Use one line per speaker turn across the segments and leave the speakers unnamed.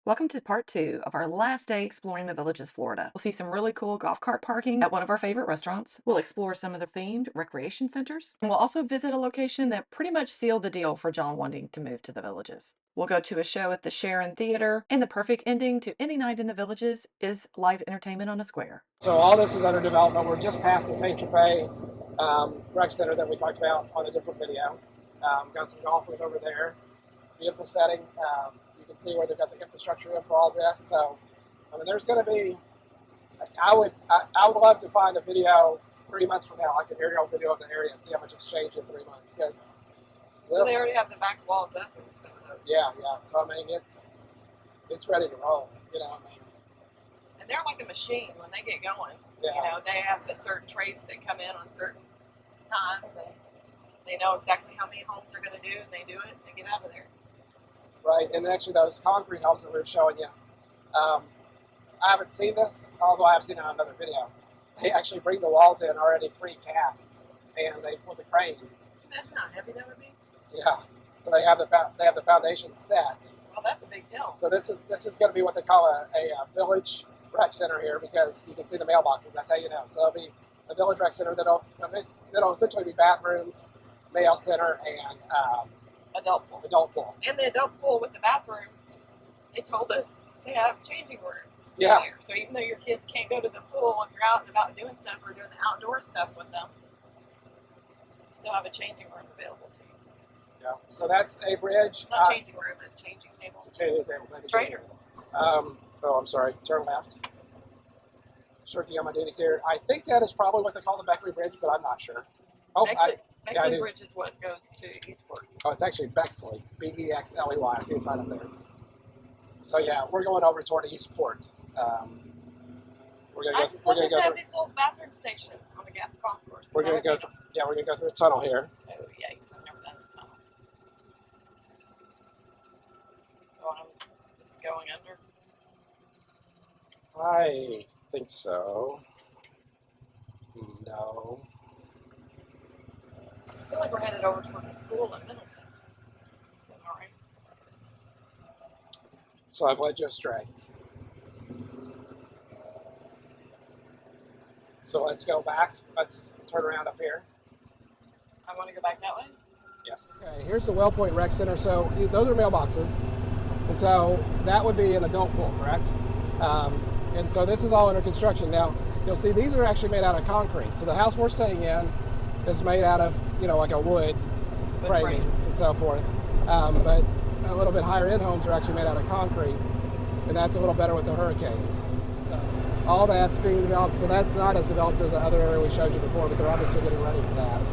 Welcome to part 2 of our last day exploring the Villages, Florida. We'll see some really cool golf cart parking at one of our favorite restaurants. We'll explore some of the themed recreation centers. And we'll also visit a location that pretty much sealed the deal for John wanting to move to the Villages. We'll go to a show at the Sharon Theater, and the perfect ending to any night in the Villages is live entertainment on a square.
So all this is under development. We're just past the St. Tropez Rec Center that we talked about on a different video. Got some golfers over there. Beautiful setting. You can see where they've got the infrastructure in for all this. So, I mean, there's going to be. I would love to find a video 3 months from now, like an aerial video of the area, and see how much it's changed in 3 months. Because
so they already have the back walls up in some of those.
Yeah. So I mean, it's ready to roll. You know, I mean.
And they're like a machine when they get going.
Yeah.
You know, they have the certain trades that come in on certain times, and they know exactly how many homes they're going to do, and they do it, and they get out of there.
Right, and actually those concrete homes that we were showing you, I haven't seen this, although I have seen it on another video. They actually bring the walls in already pre-cast, and they with a crane.
Can you imagine how heavy that would be?
Yeah, so they have the foundation set.
Well, that's a big deal.
So this is going to be what they call a village rec center here, because you can see the mailboxes. That's how you know. So it'll be a village rec center that'll essentially be bathrooms, mail center, and
adult pool.
Adult pool.
And the adult pool with the bathrooms, they told us they have changing rooms in
Yeah.
there. So even though your kids can't go to the pool, if you're out and about doing stuff or doing the outdoor stuff with them, you still have a changing room available to you.
Yeah. So that's a bridge.
Not changing room, a changing table.
It's a changing table. Maybe
Straighter.
Oh, I'm sorry. Turn left. Shirking on my duties here. I think that is probably what they call the Bexley Bridge, but I'm not sure. Oh,
Bexley Bridge is what goes to Eastport.
Oh, it's actually Bexley. Bexley. I see a sign up there. So yeah, we're going over toward Eastport. We're gonna
I
go.
just
We're
love
gonna
that they
go
have
through.
these little bathroom stations on the golf course.
We're gonna go through. Yeah, we're gonna go through a tunnel here.
Oh yikes! I've never done a tunnel. So I'm just going under.
I think so. No.
I feel like we're headed over toward the school in Middleton. Is that all right?
So I've led you astray. So let's go back. Let's turn around up here.
I want to go back that way.
Yes. Okay, here's the Wellpoint Rec Center. So those are mailboxes. And so that would be an adult pool, correct? And so this is all under construction. Now, you'll see these are actually made out of concrete. So the house we're staying in is made out of, like a wood framing and so forth. But a little bit higher end homes are actually made out of concrete. And that's a little better with the hurricanes. So all that's being developed. So that's not as developed as the other area we showed you before, but they're obviously getting ready for that.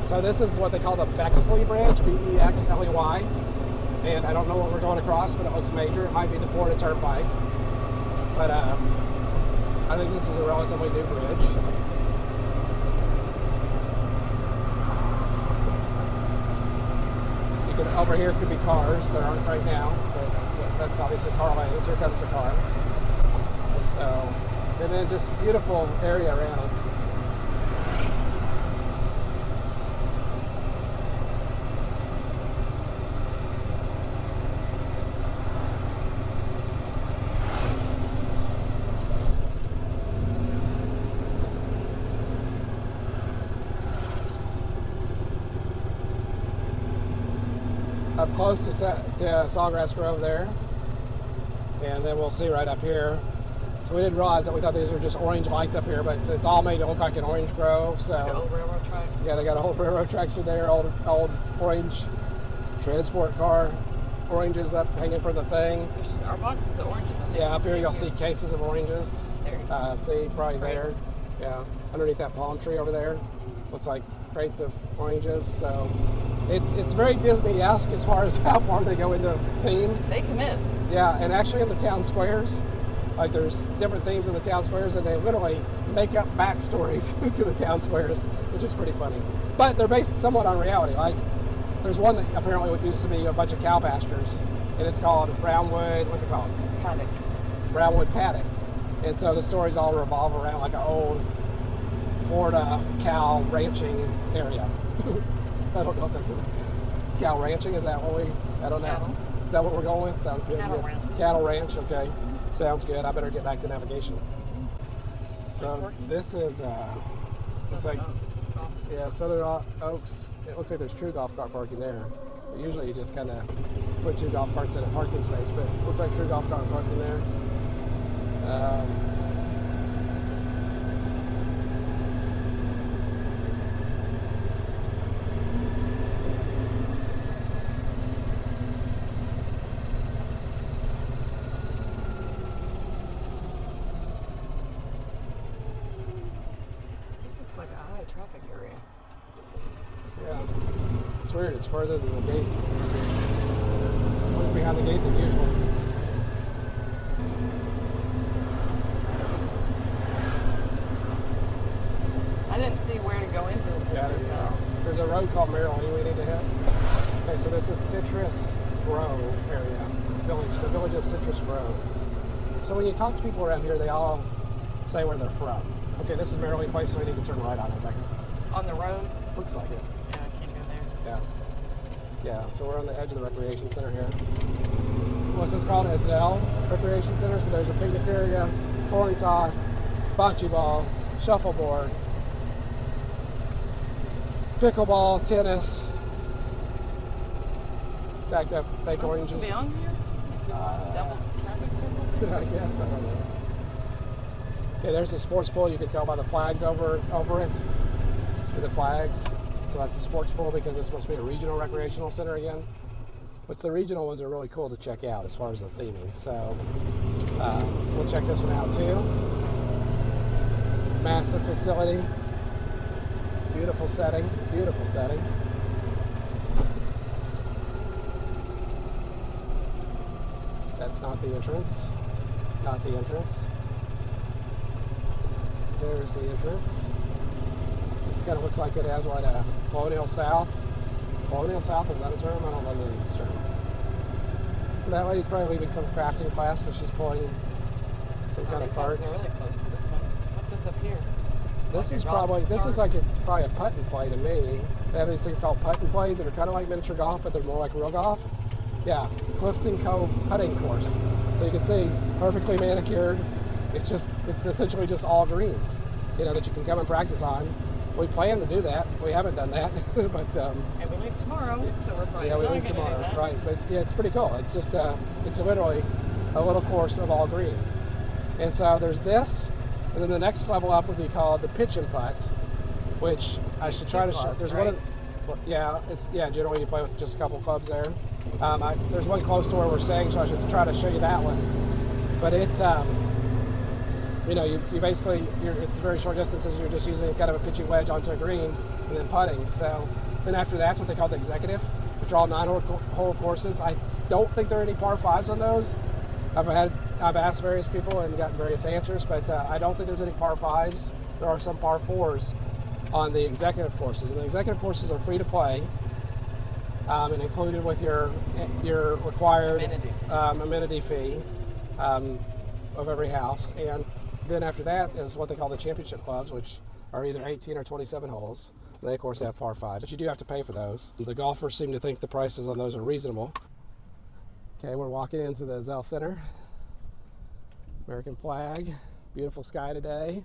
So this is what they call the Bexley Bridge, Bexley. And I don't know what we're going across, but it looks major. It might be the Florida Turnpike. But I think this is a relatively new bridge. Over here could be cars. There aren't right now, but that's obviously car lanes. Here comes a car. So, and then just beautiful area around. Up close to Sawgrass Grove there, and then we'll see right up here. So we didn't realize that. We thought these were just orange lights up here, but it's all made to look like an orange grove. So
The old railroad tracks.
yeah, they got a whole railroad tracks through there. Old orange transport car, oranges up hanging for the thing.
There's our boxes of oranges on there.
Yeah, up here you'll see cases of oranges.
There.
See probably
Crates.
there. Yeah, underneath that palm tree over there, looks like crates of oranges. So it's very Disney-esque as far as how far they go into themes.
They commit.
Yeah, and actually in the town squares, like there's different themes in the town squares, and they literally make up backstories to the town squares, which is pretty funny. But they're based somewhat on reality. Like there's one that apparently used to be a bunch of cow pastures, and it's called Brownwood. What's it called?
Paddock.
Brownwood Paddock. And so the stories all revolve around like an old Florida cow ranching area. I don't know if that's a cow ranching. Is that what I don't know. Is that what we're going with? Sounds good.
Cattle
Yeah.
ranch.
Cattle ranch, okay. Sounds good. I better get back to navigation. So
Woodworking?
this is, looks like,
Oaks.
yeah, Southern Oaks. It looks like there's true golf cart parking there. But usually you just kind of put 2 golf carts in a parking space, but it looks like true golf cart parking there.
This looks like a high traffic area.
Yeah. It's weird. It's further than the gate. It's further behind the gate than usual.
I didn't see where to go into this.
There's a road called Maryland we need to hit. Okay, so this is Citrus Grove area, the village of Citrus Grove. So when you talk to people around here, they all say where they're from. Okay, this is Maryland Place, so we need to turn right on it, Becca.
On the road?
Looks like it.
Yeah, I can't go there.
Yeah. Yeah, so we're on the edge of the recreation center here. What's this called? Ezell Recreation Center. So there's a picnic area, coin toss, bocce ball, shuffleboard, pickleball, tennis, stacked up fake
Am I
oranges.
supposed to be on here? This double traffic circle?
I guess, I don't know. Okay, there's the sports pool. You can tell by the flags over it. See the flags? So that's a sports pool because it's supposed to be a regional recreational center again. Which the regional ones are really cool to check out as far as the theming. So we'll check this one out too. Massive facility. Beautiful setting. Beautiful setting. That's not the entrance. Not the entrance. There's the entrance. This kind of looks like it has what, a Colonial South. Colonial South, is that a term? I don't know if it's a term. So that lady's probably leaving some crafting class because she's pulling some kind of
These
parts.
houses are really close to this one. What's this up here?
This
Like
is
a golf
probably, this
start?
looks like it's probably a putt and play to me. They have these things called putt and plays that are kind of like miniature golf, but they're more like real golf. Yeah, Clifton Cove putting course. So you can see, perfectly manicured. It's essentially just all greens, you know, that you can come and practice on. We plan to do that. We haven't done that, but
And we leave tomorrow, so we're probably
yeah, we
not
leave
gonna
tomorrow,
do that.
right? But yeah, it's pretty cool. It's just it's literally a little course of all greens. And so there's this, and then the next level up would be called the pitch and putt, which I should try to show.
clubs,
There's
right?
one. Generally you play with just a couple clubs there. There's one close to where we're staying, so I should try to show you that one. But it, you know, you basically, it's very short distances. You're just using kind of a pitching wedge onto a green and then putting. So then after that's what they call the executive, which are all 9-hole courses. I don't think there are any par 5s on those. I've asked various people and gotten various answers, but I don't think there's any par 5s. There are some par 4s on the executive courses, and the executive courses are free to play, and included with your required amenity fee of every house. And then after that is what they call the championship clubs, which are either 18 or 27 holes. They of course have par 5s, but you do have to pay for those. The golfers seem to think the prices on those are reasonable. Okay, we're walking into the Ezell Center. American flag, beautiful sky today.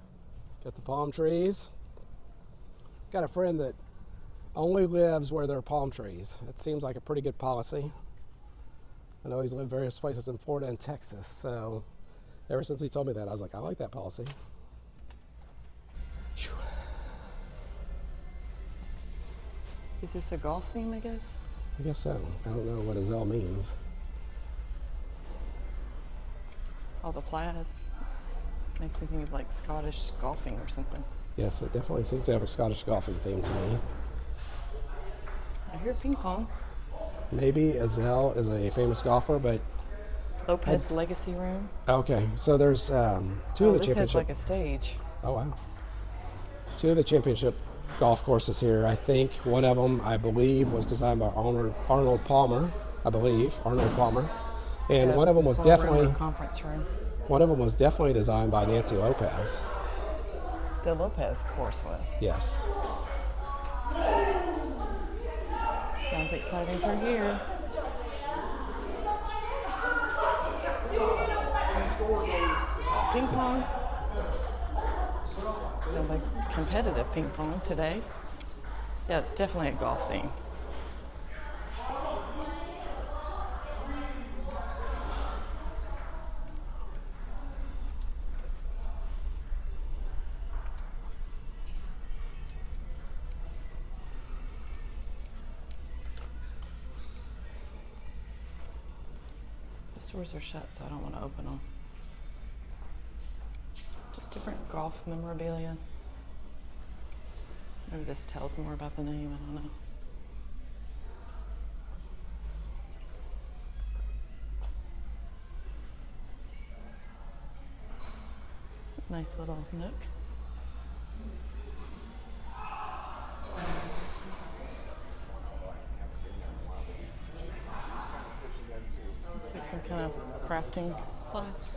Got the palm trees. Got a friend that only lives where there are palm trees. It seems like a pretty good policy. I know he's lived various places in Florida and Texas, so ever since he told me that, I was like, I like that policy. Whew.
Is this a golf theme, I guess?
I guess so. I don't know what Ezell means.
Oh, the plaid. Makes me think of like Scottish golfing or something.
Yes, it definitely seems to have a Scottish golfing theme to me.
I hear ping pong.
Maybe Ezell is a famous golfer, but
Lopez Legacy Room.
okay. So there's two of the
This has
championship.
like a stage.
Oh wow. Two of the championship golf courses here. I think one of them, I believe, was designed by Arnold Palmer. I believe Arnold Palmer, and
The
one of them was
ballroom or
definitely
conference room.
designed by Nancy Lopez.
The Lopez course was.
Yes.
Sounds exciting for here.
Ping pong. So like competitive ping pong today. Yeah, it's definitely a golf theme. The stores are shut, so I don't want to open them. Just different golf memorabilia. Maybe this tells more about the name, I don't know. Nice little nook. Looks like some kind of crafting class.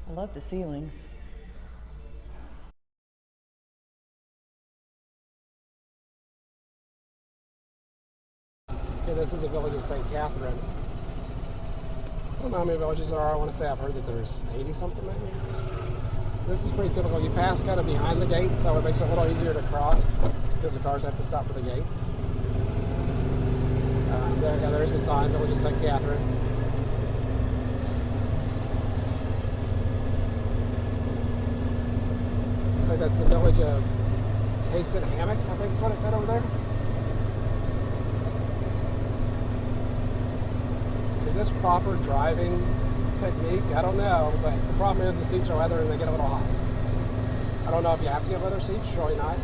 I love the ceilings.
Okay, this is the village of St. Catherine. I don't know how many villages there are. I want to say I've heard that there's 80 something maybe. This is pretty typical. You pass kind of behind the gates, so it makes it a little easier to cross because the cars have to stop for the gates. There's the sign, village of St. Catherine. Looks like that's the village of Cason, Hammock, I think is what it said over there. Is this proper driving technique? I don't know, but the problem is the seats are leather and they get a little hot. I don't know if you have to get leather seats, surely not.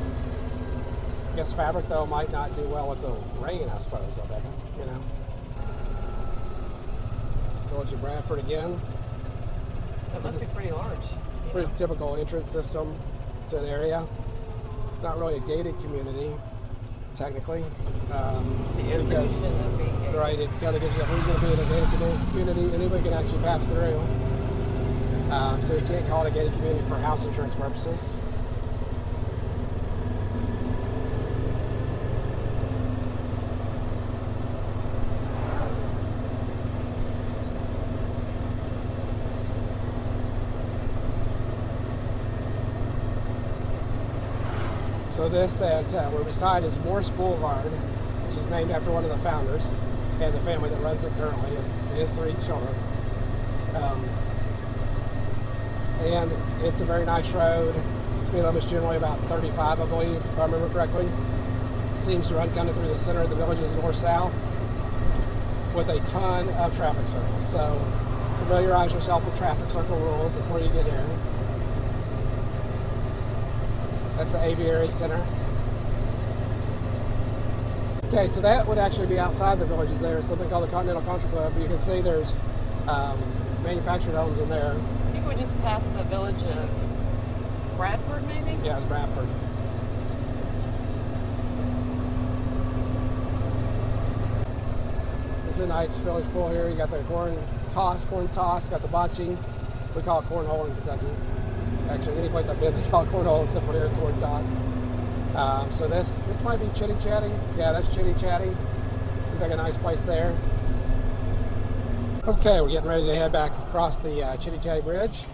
I guess fabric though might not do well with the rain, I suppose, Rebecca, you know. Village of Bradford again.
So it must be pretty large.
Pretty typical entrance system to an area. It's not really a gated community, technically.
It's the evolution of being gated.
Right, it kind of gives you who's going to be in a gated community. Anybody can actually pass through. So you can't call it a gated community for house insurance purposes. So this that we're beside is Morse Boulevard, which is named after one of the founders, and the family that runs it currently is his 3 children. And it's a very nice road. Speed limit is generally about 35, I believe, if I remember correctly. It seems to run kind of through the center of the villages north-south with a ton of traffic circles. So familiarize yourself with traffic circle rules before you get here. That's the Aviary Center. Okay, so that would actually be outside the villages there. It's something called the Continental Country Club. You can see there's manufactured homes in there.
I think we just passed the village of Bradford, maybe?
Yeah, it's Bradford. This is a nice village pool here. You got the corn toss, got the bocce. We call it cornhole in Kentucky. Actually, any place I've been, they call it cornhole except for here, corn toss. So this might be Chitty Chatty. Yeah, that's Chitty Chatty. Looks like a nice place there. Okay, we're getting ready to head back across the Chitty Chatty Bridge.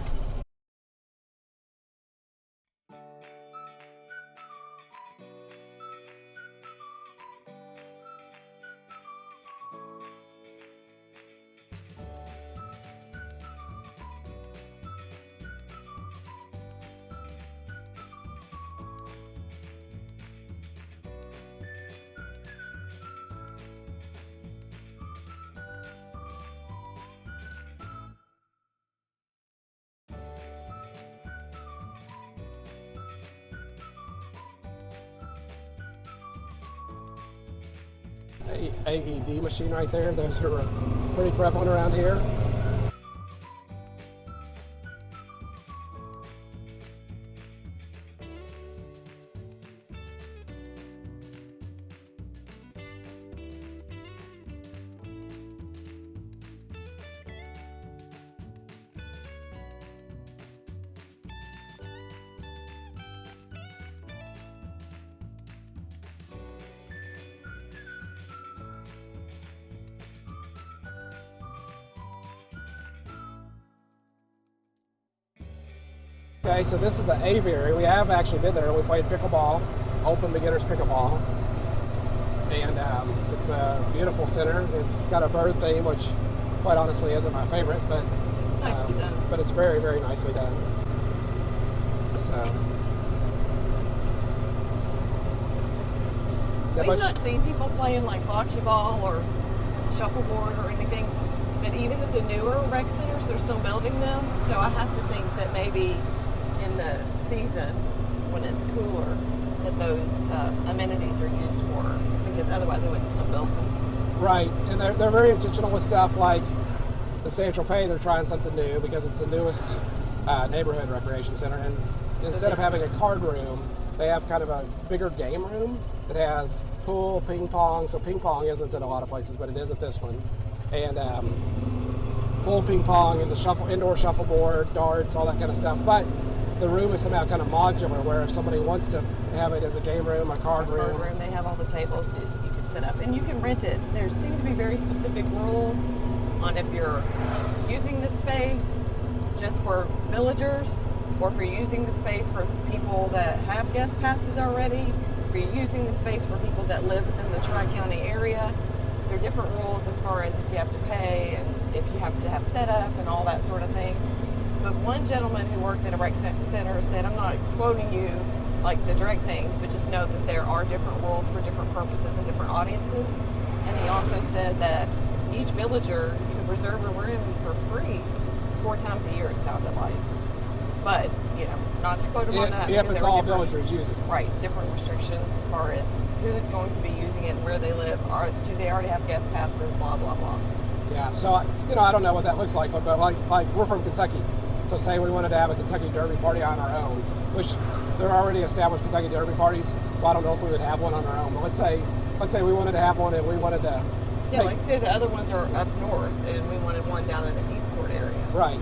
AED machine right there. Those are pretty prevalent around here. Okay, so this is the aviary. We have actually been there. We played pickleball, open beginners pickleball. And it's a beautiful center. It's got a bird theme, which quite honestly isn't my favorite, but
It's nicely done.
But it's very, very nicely done. So
We've not seen people playing like bocce ball or shuffleboard or anything, but even at the newer rec centers, they're still building them. So I have to think that maybe in the season, when it's cooler, that those amenities are used more, because otherwise they wouldn't still build them.
Right, and they're very intentional with stuff like the San Tropez. They're trying something new because it's the newest neighborhood recreation center, and instead of having a card room, they have kind of a bigger game room that has pool, ping pong. So ping pong isn't at a lot of places, but it is at this one. And pool, ping pong, and the indoor shuffleboard, darts, all that kind of stuff. But the room is somehow kind of modular, where if somebody wants to have it as a game room, a card room,
They have all the tables that you can set up, and you can rent it. There seem to be very specific rules on if you're using the space just for villagers, or if you're using the space for people that have guest passes already, if you're using the space for people that live within the Tri-County area. There are different rules as far as if you have to pay and if you have to have setup and all that sort of thing. But one gentleman who worked at a rec center said, I'm not quoting you like the direct things, but just know that there are different rules for different purposes and different audiences. And he also said that each villager could reserve a room for free 4 times a year, it sounded like. But, you know, not to quote him on that.
If it's all villagers using it.
Right, different restrictions as far as who's going to be using it and where they live. Do they already have guest passes, blah, blah, blah.
Yeah, so, you know, I don't know what that looks like, but like we're from Kentucky. So say we wanted to have a Kentucky Derby party on our own, which there are already established Kentucky Derby parties, so I don't know if we would have one on our own. But let's say we wanted to have one and we wanted to...
Yeah, like say the other ones are up north and we wanted one down in the Eastport area.
Right.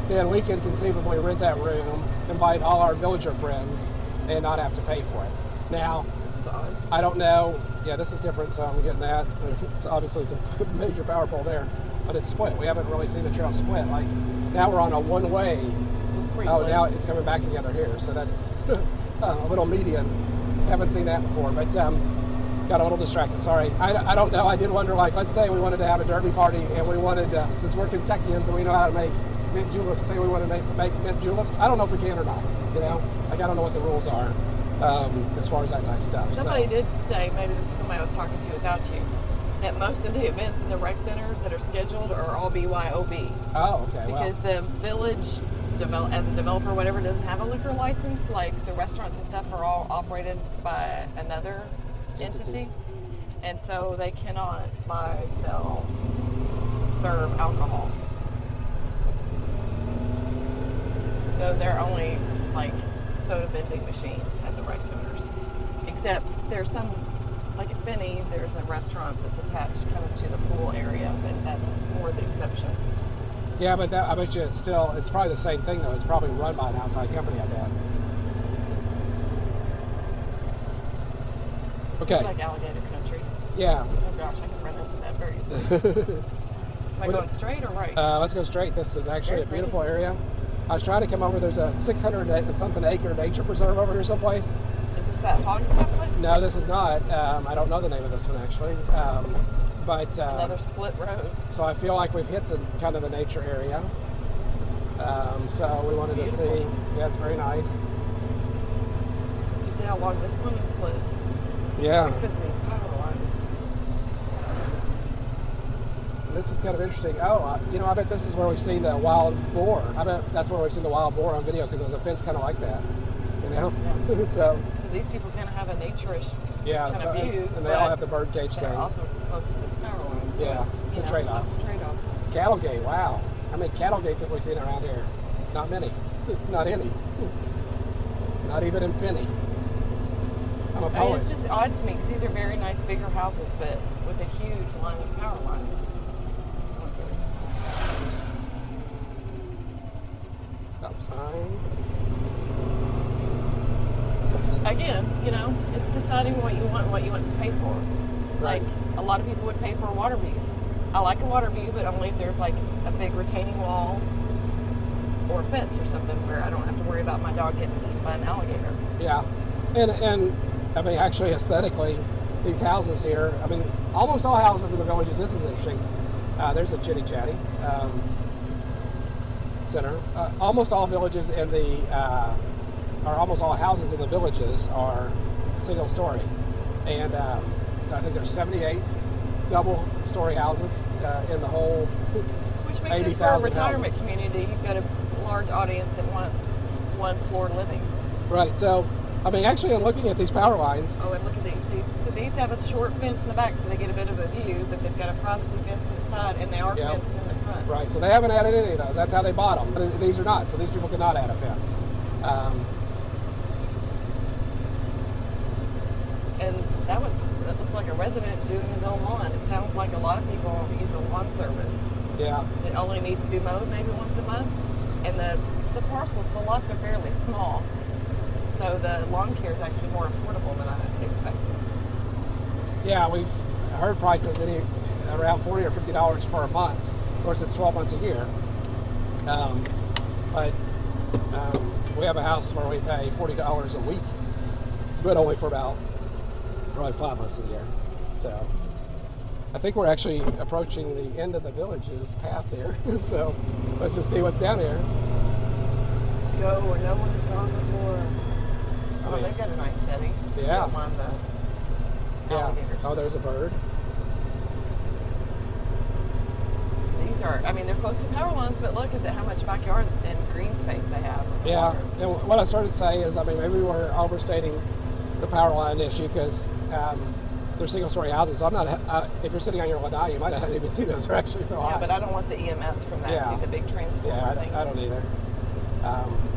Then we could conceivably rent that room, invite all our villager friends, and not have to pay for it. Now,
This is odd.
I don't know. Yeah, this is different, so I'm getting that. It's obviously some major power pole there, but it's split. We haven't really seen the trail split. Like, now we're on a one-way.
Just briefly.
Oh, now it's coming back together here, so that's a little median. Haven't seen that before, but got a little distracted. Sorry. I don't know. I did wonder, like, let's say we wanted to have a derby party, and we wanted, since we're Kentuckians and we know how to make mint juleps, say we want to make mint juleps. I don't know if we can or not, you know? Like, I don't know what the rules are as far as that type of stuff.
Somebody did say, maybe this is somebody I was talking to without you, that most of the events in the rec centers that are scheduled are all BYOB.
Oh, okay.
Because the village, as a developer or whatever, doesn't have a liquor license. Like the restaurants and stuff are all operated by another entity. And so they cannot buy, sell, serve alcohol. So they're only like soda vending machines at the rec centers. Except there's some, like at Finney, there's a restaurant that's attached kind of to the pool area, but that's more the exception.
Yeah, but I bet you it's probably the same thing though. It's probably run by an outside company, I bet. Okay.
Seems like alligator country.
Yeah.
Oh gosh, I can run into that very easily. Am I going straight or right?
Let's go straight. This is actually a beautiful area. I was trying to come over. There's a 600 and something acre nature preserve over here someplace.
Is this that hog stuff place?
No, this is not. I don't know the name of this one actually. But
another split road.
So I feel like we've hit the kind of the nature area. So we wanted to see. Yeah, it's very nice.
You see how long this one is split?
Yeah.
It's because of these power lines.
This is kind of interesting. Oh, you know, I bet this is where we've seen the wild boar. I bet that's where we've seen the wild boar on video because there was a fence kind of like that. You know?
Yeah.
So
these people kind of have a nature-ish
kind
of view.
And they all have the bird cage
they're
things.
also close to these power lines. So
Yeah, it's a trade-off.
Trade-off.
Cattle gate, wow. How many cattle gates have we seen around here? Not many. Not any. Not even in Finney. I'm a poet.
It's just odd to me because these are very nice, bigger houses, but with a huge line of power lines.
Stop sign.
Again, you know, it's deciding what you want and what you want to pay for.
Right.
Like, a lot of people would pay for a water view. I like a water view, but only if there's like a big retaining wall or a fence or something where I don't have to worry about my dog getting eaten by an alligator.
Yeah, and I mean, actually, aesthetically, these houses here, I mean, almost all houses in the villages, this is interesting. There's a Chitty Chatty center. Almost all villages in the, or almost all houses in the villages are single story. And I think there's 78 double story houses in the whole
Which makes sense for a
80,000
retirement
houses.
community. You've got a large audience that wants one floor living.
Right, so, I mean, actually, in looking at these power lines,
Oh, and look at these. So these have a short fence in the back so they get a bit of a view, but they've got a privacy fence on the side, and they are
Yeah.
fenced in the front.
right, so they haven't added any of those. That's how they bought them. But these are not, so these people cannot add a fence.
And that looked like a resident doing his own lawn. It sounds like a lot of people use a lawn service.
Yeah,
It only needs to be mowed maybe once a month. And the parcels, the lots are fairly small. So the lawn care is actually more affordable than I expected.
yeah, we've heard prices around $40 or $50 for a month. Of course, it's 12 months a year. But we have a house where we pay $40 a week, but only for about probably 5 months of the year. So I think we're actually approaching the end of the village's path here. So let's just see what's down here.
Let's go where no one has gone before. Oh,
mean,
they've got a nice setting.
Yeah.
Don't mind the
Yeah.
alligators.
Oh, there's a bird.
These are, I mean, they're close to power lines, but look at how much backyard and green space they have.
Yeah, and what I started to say is, I mean, maybe we're overstating the power line issue because they're single-story houses. So I'm not. If you're sitting on your lanai, you might not even see those. They're actually so high.
Yeah, but I don't want the EMS from that.
Yeah.
See the big transformer
Yeah,
things.
I don't either.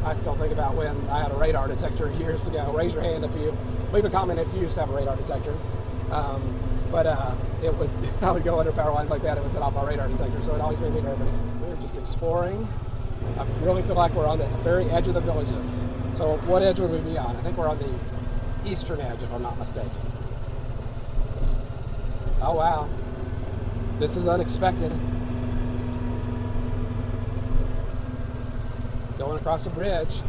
I still think about when I had a radar detector years ago. Raise your hand if you leave a comment if you used to have a radar detector. But it would I would go under power lines like that. It would set off my radar detector, so it always made me nervous. We're just exploring. I really feel like we're on the very edge of the villages. So what edge would we be on? I think we're on the eastern edge, if I'm not mistaken. Oh wow, this is unexpected. Going across the bridge.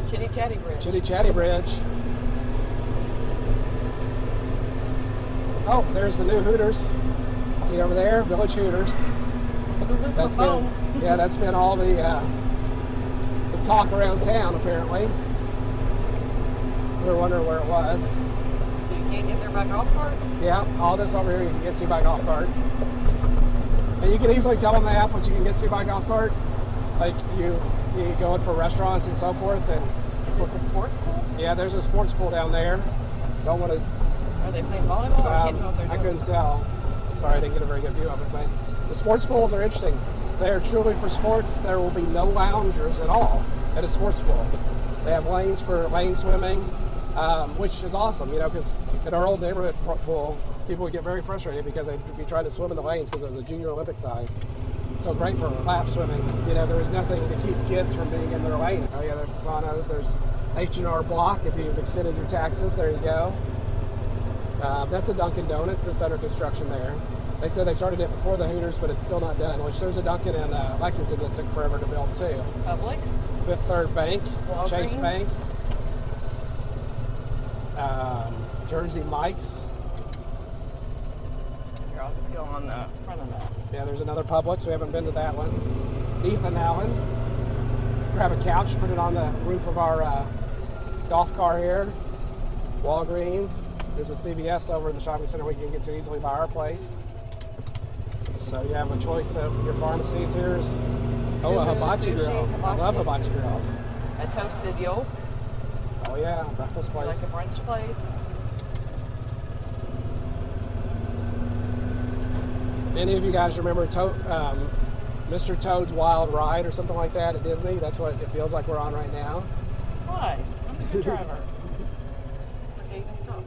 Chitty Chatty Bridge.
Chitty Chatty Bridge. Oh, there's the new Hooters. See over there, Village Hooters.
Who's my
That's
phone?
been, yeah, that's been all the talk around town apparently. We were wondering where it was.
So you can't get there by golf cart?
Yeah, all this over here you can get to by golf cart. And you can easily tell on the app what you can get to by golf cart. Like you go in for restaurants and so forth. And
Is this a sports pool?
yeah, there's a sports pool down there. Don't want to.
Are they playing volleyball? I can't tell what they're
I
doing.
couldn't tell. Sorry, I didn't get a very good view of it. But the sports pools are interesting. They are truly for sports. There will be no loungers at all at a sports pool. They have lanes for lane swimming, which is awesome. You know, because at our old neighborhood pool, people would get very frustrated because they'd be trying to swim in the lanes because it was a junior Olympic size. So great for lap swimming. You know, there's nothing to keep kids from being in their lane. Oh yeah, there's Pisanos. There's H&R Block if you've extended your taxes. There you go. That's a Dunkin' Donuts that's under construction there. They said they started it before the Hooters, but it's still not done, which there's a Dunkin' in Lexington that took forever to build too.
Publix?
Fifth Third Bank, Chase
Walgreens?
Bank, Jersey Mike's.
Here, I'll just go on the front of that.
Yeah, there's another Publix. We haven't been to that one. Ethan Allen. Grab a couch, put it on the roof of our golf car here. Walgreens. There's a CVS over in the shopping center we can get to easily by our place. So you have a choice of your pharmacies. Here's a hibachi
Sushi,
grill. I love
hibachi.
hibachi grills.
A toasted yolk,
Oh yeah, breakfast
like
place.
a brunch place.
Any of you guys remember Mr. Toad's Wild Ride or something like that at Disney? That's what it feels like we're on right now.
Why? I'm a good driver. Okay, you can stop.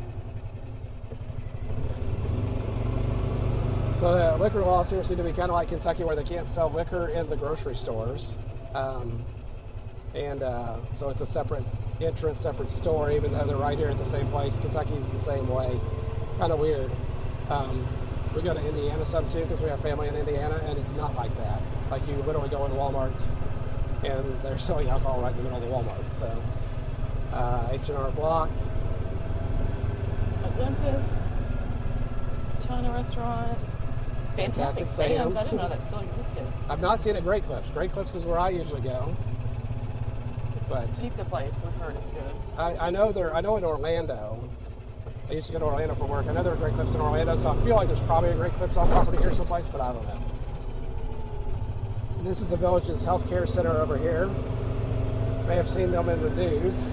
So the liquor laws here seem to be kind of like Kentucky, where they can't sell liquor in the grocery stores. So it's a separate entrance, separate store, even though they're right here at the same place. Kentucky's the same way. Kind of weird. We go to Indiana some too because we have family in Indiana, and it's not like that. Like you literally go in Walmart and they're selling alcohol right in the middle of the Walmart. So H&R Block.
A dentist, China restaurant, Fantastic Sam's. I didn't know that still existed.
I've not seen it at Great Clips. Great Clips is where I usually go. But
Pizza place we've heard is good.
I know in Orlando. I used to go to Orlando for work. I know there are Great Clips in Orlando, so I feel like there's probably a Great Clips on property here someplace, but I don't know. This is the Village's healthcare center over here. You may have seen them in the news.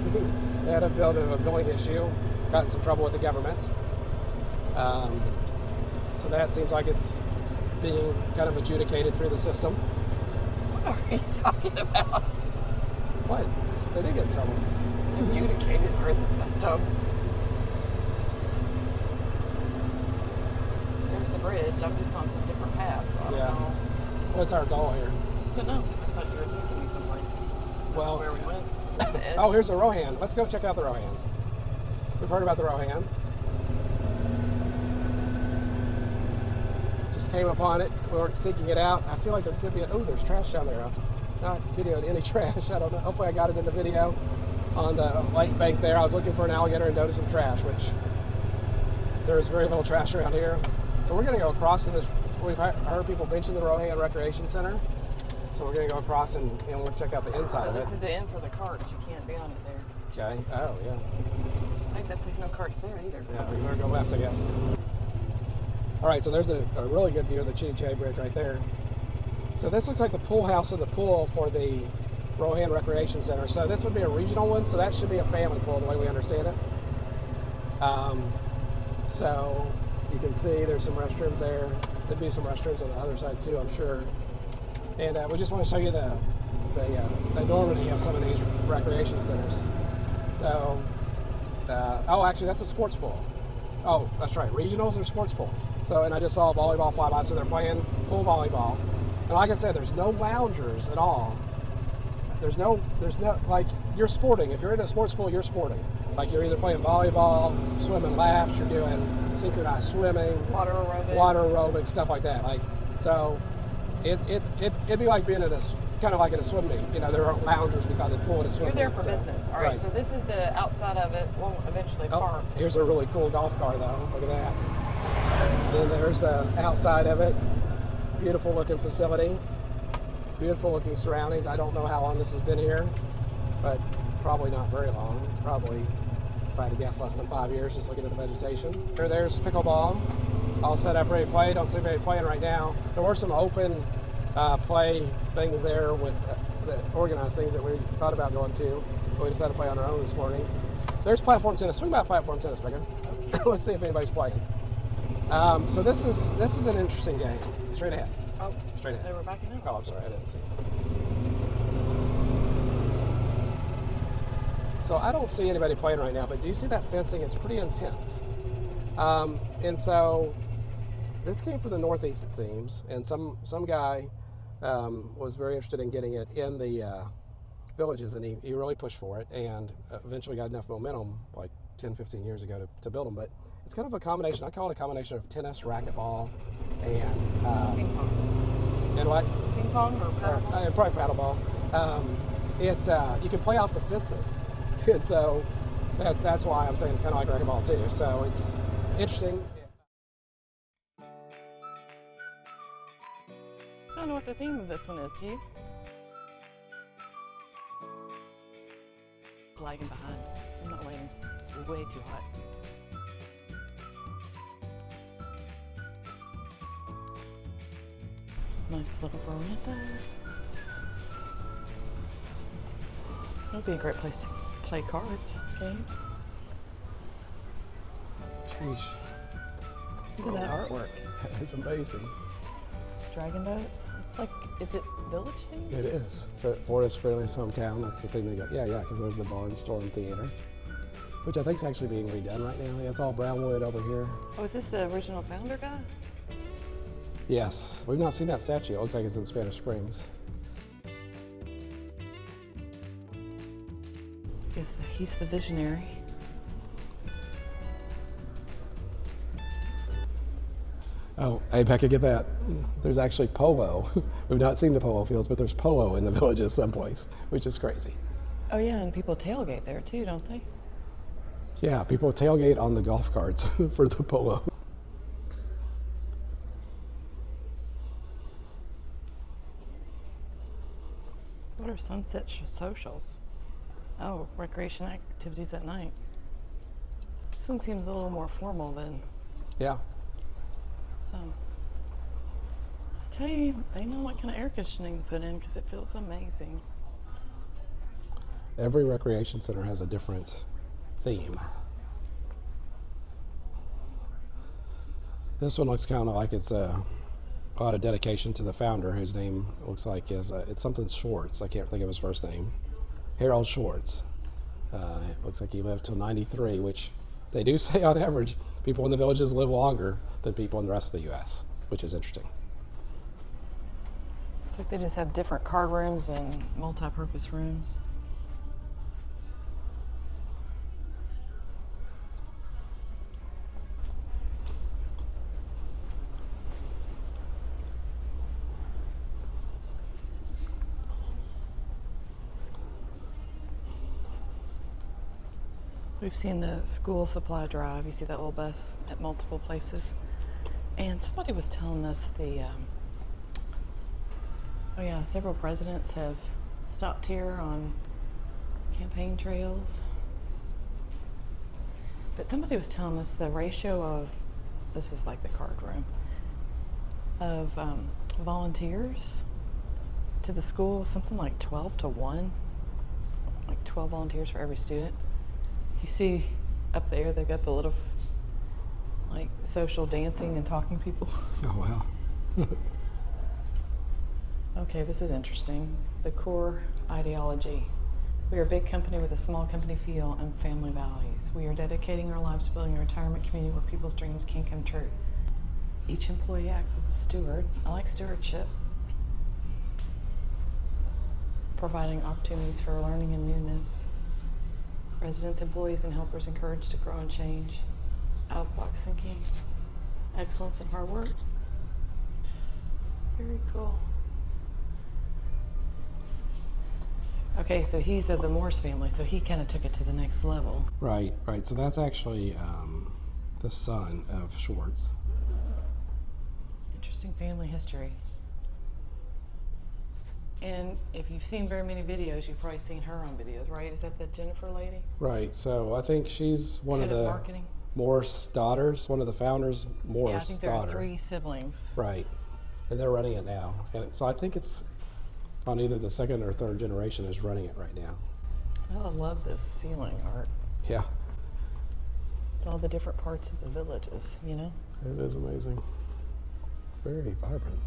They had a billing issue, got in some trouble with the government. So that seems like it's being kind of adjudicated through the system.
What are you talking about?
What? They did get in trouble.
Adjudicated through the system. There's the bridge. I'm just on some different paths, so I don't know.
What's our goal here?
I don't know. I thought you were taking me someplace. Is this where we went? Is this the edge?
Oh, here's the Rohan. Let's go check out the Rohan. We've heard about the Rohan. Just came upon it. We weren't seeking it out. I feel like there could be there's trash down there. I've not videoed any trash. I don't know. Hopefully I got it in the video on the lake bank there. I was looking for an alligator and noticed some trash, which there is very little trash around here. So we're going to go across in this. We've heard people mention the Rohan Recreation Center. So we're going to go across and we'll check out the inside of it.
This is the end for the carts. You can't be on it there.
Okay. Oh, yeah.
I think that says no carts there either.
Yeah, we better go left, I guess. All right, so there's a really good view of the Chitty Chatty Bridge right there. So this looks like the pool house and the pool for the Rohan Recreation Center. So this would be a regional one, so that should be a family pool the way we understand it. So you can see there's some restrooms there. There'd be some restrooms on the other side too, I'm sure. And we just want to show you the enormity of some of these recreation centers. So, oh, actually, that's a sports pool. Oh, that's right. Regionals are sports pools. So, and I just saw a volleyball fly by, so they're playing pool volleyball. And like I said, there's no loungers at all. There's no, like, you're sporting. If you're in a sports pool, you're sporting. Like, you're either playing volleyball, swimming laps, you're doing synchronized swimming,
water aerobics,
stuff like that. Like, so it'd be like being at kind of like at a swim meet. You know, there are loungers beside the pool at a swim meet.
You're there for business. All right, so this is the outside of it. We'll eventually park.
Here's a really cool golf car, though. Look at that. And then there's the outside of it. Beautiful looking facility. Beautiful looking surroundings. I don't know how long this has been here, but probably not very long. Probably, if I had to guess, less than 5 years, just looking at the vegetation. There's pickleball. All set up, ready to play. Don't see anybody playing right now. There were some open play things there with the organized things that we thought about going to, but we decided to play on our own this morning. There's platform tennis. Swing by platform tennis, Becca. Let's see if anybody's playing. So this is an interesting game. Straight ahead.
Oh,
straight ahead.
They were backing up.
Oh, I'm sorry, I didn't see. So I don't see anybody playing right now, but do you see that fencing? It's pretty intense. And so this came from the Northeast, it seems, and some guy was very interested in getting it in the villages, and he really pushed for it, and eventually got enough momentum, like 10, 15 years ago, to build them. But it's kind of a combination. I call it a combination of tennis, racquetball, and
ping pong.
And what?
Ping pong or paddleball?
Probably paddleball. You can play off the fences, and so that's why I'm saying it's kind of like racquetball too. So it's interesting.
I don't know what the theme of this one is, do you? Lagging behind. I'm not waiting. It's way too hot. Nice little veranda. That would be a great place to play cards games.
Sheesh.
Look at that artwork.
It's amazing.
Dragon boats. It's like, is it village themed?
It is. Forest Friendly's hometown. That's the thing they go. Yeah, because there's the Barnstorm Theater, which I think is actually being redone right now. Yeah, it's all brown wood over here.
Oh, is this the original founder guy?
Yes. We've not seen that statue. It looks like it's in Spanish Springs.
Yes, he's the visionary.
Oh, hey, Becca, get that. There's actually polo. We've not seen the polo fields, but there's polo in the villages someplace, which is crazy.
Oh yeah, and people tailgate there too, don't they?
Yeah, people tailgate on the golf carts for the polo.
What are sunset socials? Oh, recreation activities at night. This one seems a little more formal than
Yeah.
some. I tell you, they know what kind of air conditioning to put in because it feels amazing.
Every recreation center has a different theme. This one looks kind of like it's a lot of dedication to the founder, whose name looks like is it's something Schwartz. I can't think of his first name. Harold Schwartz. It looks like he lived till 93, which they do say on average people in the villages live longer than people in the rest of the U.S., which is interesting.
It's like they just have different card rooms and multi-purpose rooms. We've seen the school supply drive. You see that little bus at multiple places. And somebody was telling us oh yeah, several presidents have stopped here on campaign trails. But somebody was telling us the ratio of, this is like the card room, of volunteers to the school, something like 12 to 1, like 12 volunteers for every student. You see up there, they've got the little like social dancing and talking people.
Oh, wow.
Okay, this is interesting. The core ideology. We are a big company with a small company feel and family values. We are dedicating our lives to building a retirement community where people's dreams can come true. Each employee acts as a steward. I like stewardship. Providing opportunities for learning and newness. Residents, employees, and helpers encouraged to grow and change. Out-of-the-box thinking. Excellence and hard work. Very cool. Okay, so he's of the Morse family, so he kind of took it to the next level.
Right, right. So that's actually the son of Schwartz.
Interesting family history. And if you've seen very many videos, you've probably seen her on videos, right? Is that the Jennifer lady?
Right. So I think she's one
Head
of the
marketing?
Morse daughters, one of the founders, Morse
Yeah, I think there are
daughter.
3 siblings.
Right. And they're running it now. And so I think it's on either the second or third generation is running it right now.
I love this ceiling art.
Yeah.
It's all the different parts of the villages, you know?
It is amazing. Very vibrant.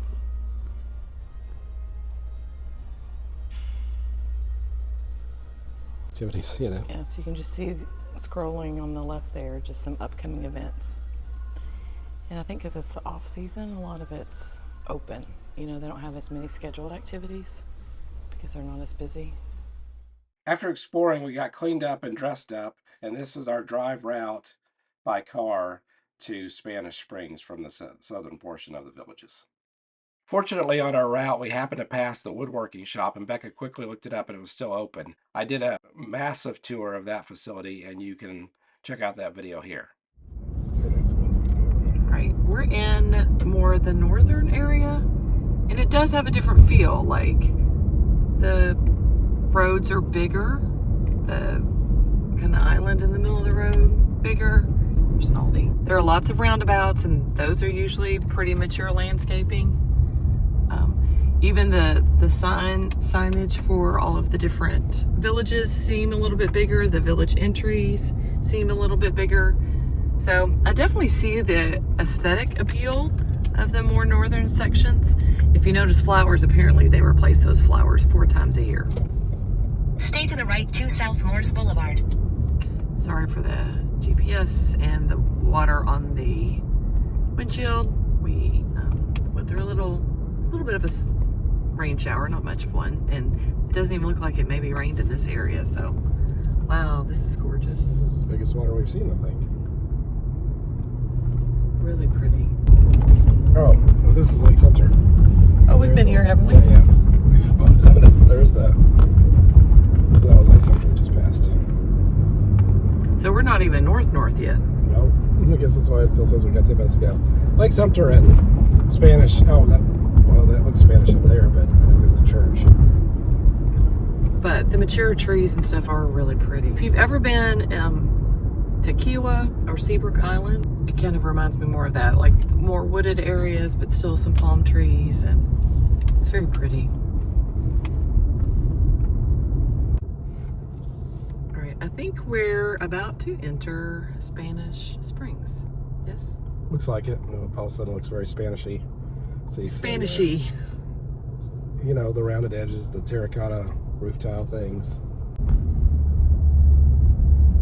Activities, you know.
Yeah, so you can just see scrolling on the left there, just some upcoming events. And I think because it's the off season, a lot of it's open. You know, they don't have as many scheduled activities because they're not as busy.
After exploring, we got cleaned up and dressed up, and this is our drive route by car to Spanish Springs from the southern portion of the villages. Fortunately, on our route, we happened to pass the woodworking shop, and Becca quickly looked it up, and it was still open. I did a massive tour of that facility, and you can check out that video here.
Right, we're in more the northern area, and it does have a different feel. Like the roads are bigger, the kind of island in the middle of the road bigger. There's an Aldi. There are lots of roundabouts, and those are usually pretty mature landscaping. Even the signage for all of the different villages seem a little bit bigger. The village entries seem a little bit bigger. So I definitely see the aesthetic appeal of the more northern sections. If you notice flowers, apparently they replace those flowers 4 times a year.
Stay to the right to South Morse Boulevard.
Sorry for the GPS and the water on the windshield. We went through a little bit of a rain shower, not much of one, and it doesn't even look like it maybe rained in this area. So, wow, this is gorgeous.
This is the biggest water we've seen, I think.
Really pretty.
Oh, well, this is Lake Sumter.
Oh, we've been here, haven't we?
Yeah, yeah. We've boated up it. There's that. So that was Lake Sumter we just passed.
So we're not even north yet.
No, I guess that's why it still says we got 10 minutes to go. Lake Sumter and Spanish. Oh, that looks Spanish up there, but I think there's a church.
But the mature trees and stuff are really pretty. If you've ever been to Chickfila or Seabrook Island, it kind of reminds me more of that, like more wooded areas, but still some palm trees, and it's very pretty. All right, I think we're about to enter Spanish Springs. Yes?
Looks like it. All of a sudden it looks very Spanishy. See,
Spanishy.
You know, the rounded edges, the terracotta roof tile things.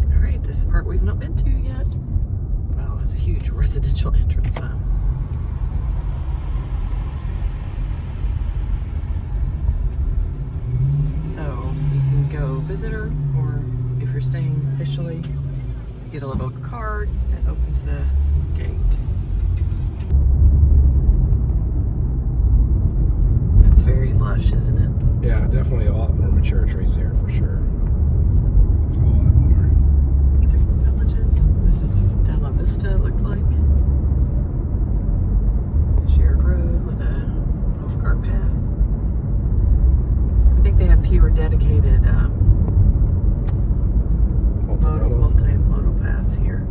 All right, this is the part we've not been to yet. Wow, that's a huge residential entrance, huh? So you can go visitor, or if you're staying officially, you get a little card that opens the gate. It's very lush, isn't it?
Yeah, definitely a lot more mature trees here for sure. A lot more.
Different villages. This is De La Vista, it looked like. A shared road with a golf cart path. I think they have fewer dedicated multi-modal paths here.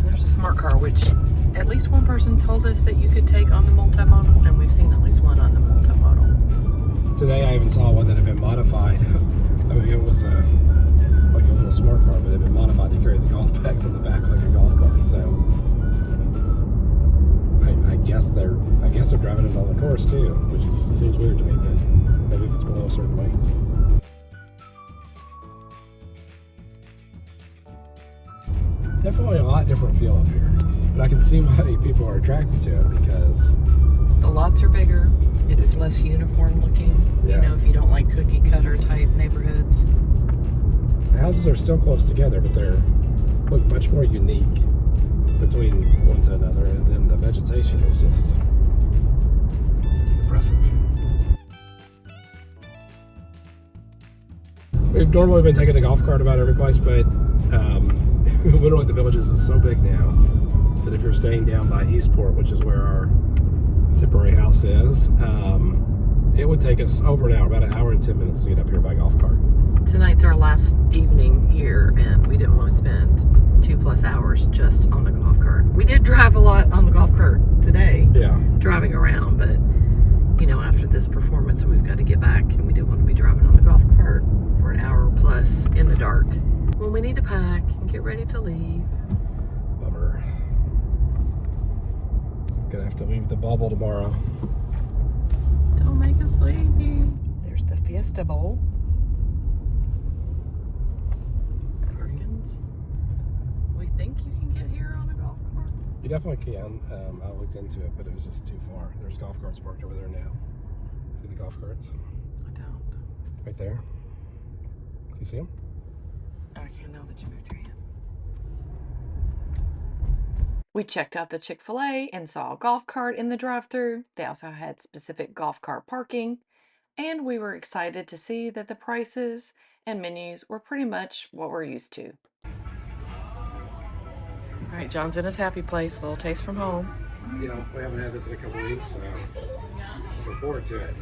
There's a smart car, which at least one person told us that you could take on the multimodal, and we've seen at least one on the multimodal.
Today I even saw one that had been modified. I mean, it was like a little smart car, but it had been modified to carry the golf bags in the back like a golf cart. So I guess they're driving it on the course too, which seems weird to me, but maybe if it's below a certain weight. Definitely a lot different feel up here, but I can see why people are attracted to it because
the lots are bigger. It's less uniform looking.
Yeah.
You know, if you don't like cookie cutter type neighborhoods.
the houses are still close together, but they're look much more unique between one to another, and then the vegetation is just impressive. We've normally been taking the golf cart about every place, but literally the Villages is so big now that if you're staying down by Eastport, which is where our temporary house is, it would take us over an hour, about an hour and 10 minutes to get up here by golf cart.
Tonight's our last evening here, and we didn't want to spend 2+ hours just on the golf cart. We did drive a lot on the golf cart today, driving around, but you know, after this performance, we've got to get back, and we didn't want to be driving on the golf cart for an hour plus in the dark when we need to pack and get ready to leave.
Bummer. Gonna have to leave the bubble tomorrow.
Don't make us leave. There's the Fiesta Bowl. Gardens. We think you can get here on a golf cart.
You definitely can. I looked into it, but it was just too far. There's golf carts parked over there now. See the golf carts?
I don't.
Right there. Do you see them?
I can't know that you moved your hand.
We checked out the Chick-fil-A and saw a golf cart in the drive-thru. They also had specific golf cart parking, and we were excited to see that the prices and menus were pretty much what we're used to.
All right, John's in his happy place. A little taste from home.
Yeah, we haven't had this in a couple weeks, so looking forward to it.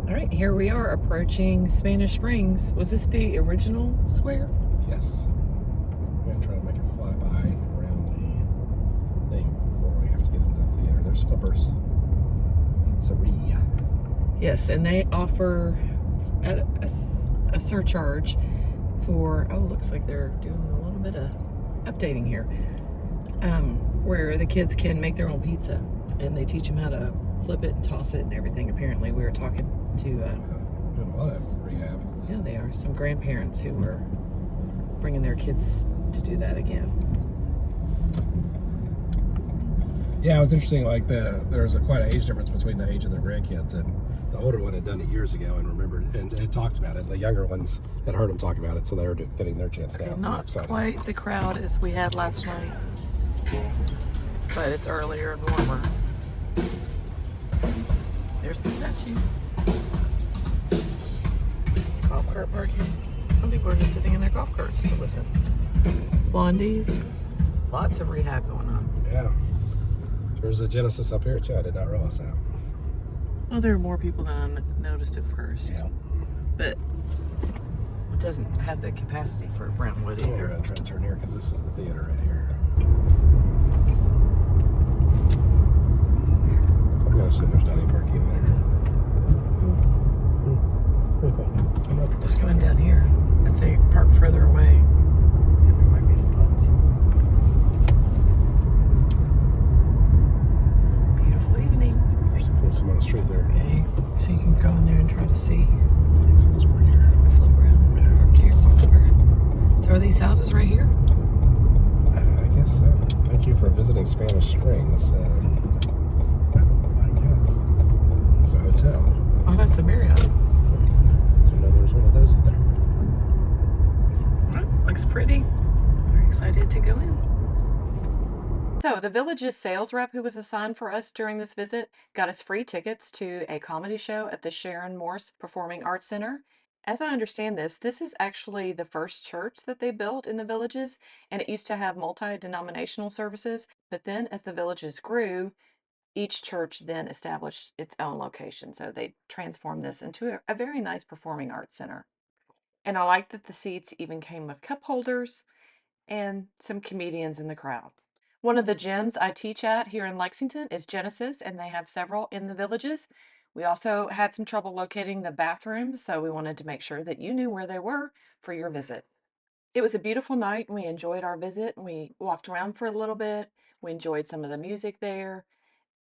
All right, here we are approaching Spanish Springs. Was this the original square?
Yes. We're going to try to make a flyby around the thing before we have to get into the theater. There's Flippers Pizzeria.
Yes, and they offer at a surcharge for, looks like they're doing a little bit of updating here, where the kids can make their own pizza, and they teach them how to flip it and toss it and everything. Apparently, we were talking to
doing a lot of rehab.
yeah, they are some grandparents who were bringing their kids to do that again.
Yeah, it was interesting. Like there's quite an age difference between the age of their grandkids, and the older one had done it years ago and remembered and had talked about it. The younger ones had heard them talk about it, so they were getting their chance now.
Not
So
quite the crowd as we had last night, but it's earlier and warmer. There's the statue. Golf cart parking. Some people are just sitting in their golf carts to listen. Blondies. Lots of rehab going on.
Yeah. There's a Genesis up here too. I did not realize that.
Well, there are more people than I noticed at first.
Yeah.
But it doesn't have the capacity for Brentwood
Here,
either.
I'm trying to turn here because this is the theater right here. I'm gonna assume there's not any parking there. I'm not
Just going down here. I'd say park further away. And there might be spots. Beautiful evening.
There's definitely some on the street there.
Okay, so you can go in there and try to see.
So let's park here.
Flip around. Park here, whatever. So are these houses right here?
I guess so. Thank you for visiting Spanish Springs. I guess. There's a hotel.
Oh, that's the Marriott.
Didn't know there was one of those either.
Looks pretty. We're excited to go in.
So, the village's sales rep who was assigned for us during this visit got us free tickets to a comedy show at the Sharon Morse Performing Arts Center. As I understand this is actually the first church that they built in the villages, and it used to have multi-denominational services. But then, as the villages grew, each church then established its own location. So, they transformed this into a very nice performing arts center. And I like that the seats even came with cup holders and some comedians in the crowd. One of the gyms I teach at here in Lexington is Genesis, and they have several in the villages. We also had some trouble locating the bathrooms, so we wanted to make sure that you knew where they were for your visit. It was a beautiful night, and we enjoyed our visit. We walked around for a little bit. We enjoyed some of the music there.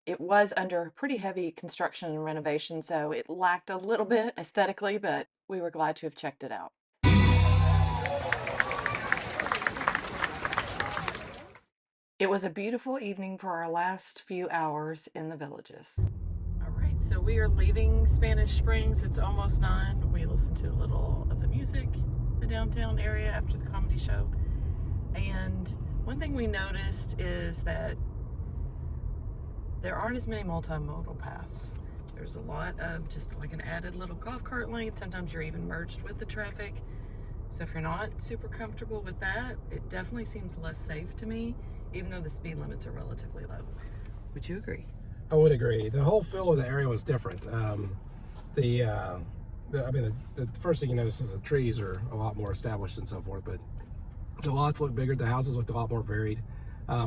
It was under pretty heavy construction and renovation, so it lacked a little bit aesthetically, but we were glad to have checked it out. It was a beautiful evening for our last few hours in the villages.
All right, so we are leaving Spanish Springs. It's almost 9. We listened to a little of the music in the downtown area after the comedy show. And one thing we noticed is that there aren't as many multimodal paths. There's a lot of just like an added little golf cart lane. Sometimes you're even merged with the traffic. So if you're not super comfortable with that, it definitely seems less safe to me, even though the speed limits are relatively low. Would you agree?
I would agree. The whole feel of the area was different. The first thing you notice is the trees are a lot more established and so forth, but the lots look bigger. The houses looked a lot more varied.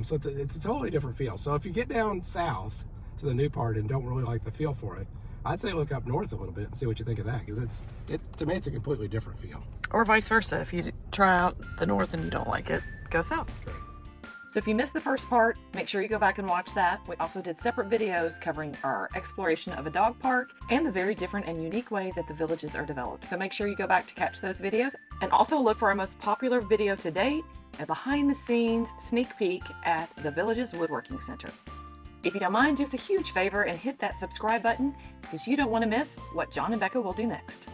So it's a totally different feel. So if you get down south to the new part and don't really like the feel for it, I'd say look up north a little bit and see what you think of that, because to me it's a completely different feel.
Or vice versa. If you try out the north and you don't like it, go south.
So if you missed the first part, make sure you go back and watch that. We also did separate videos covering our exploration of a dog park and the very different and unique way that the villages are developed. So make sure you go back to catch those videos, and also look for our most popular video to date, a behind the scenes sneak peek at the village's Woodworking Center. If you don't mind, do us a huge favor and hit that subscribe button, because you don't want to miss what John and Becca will do next.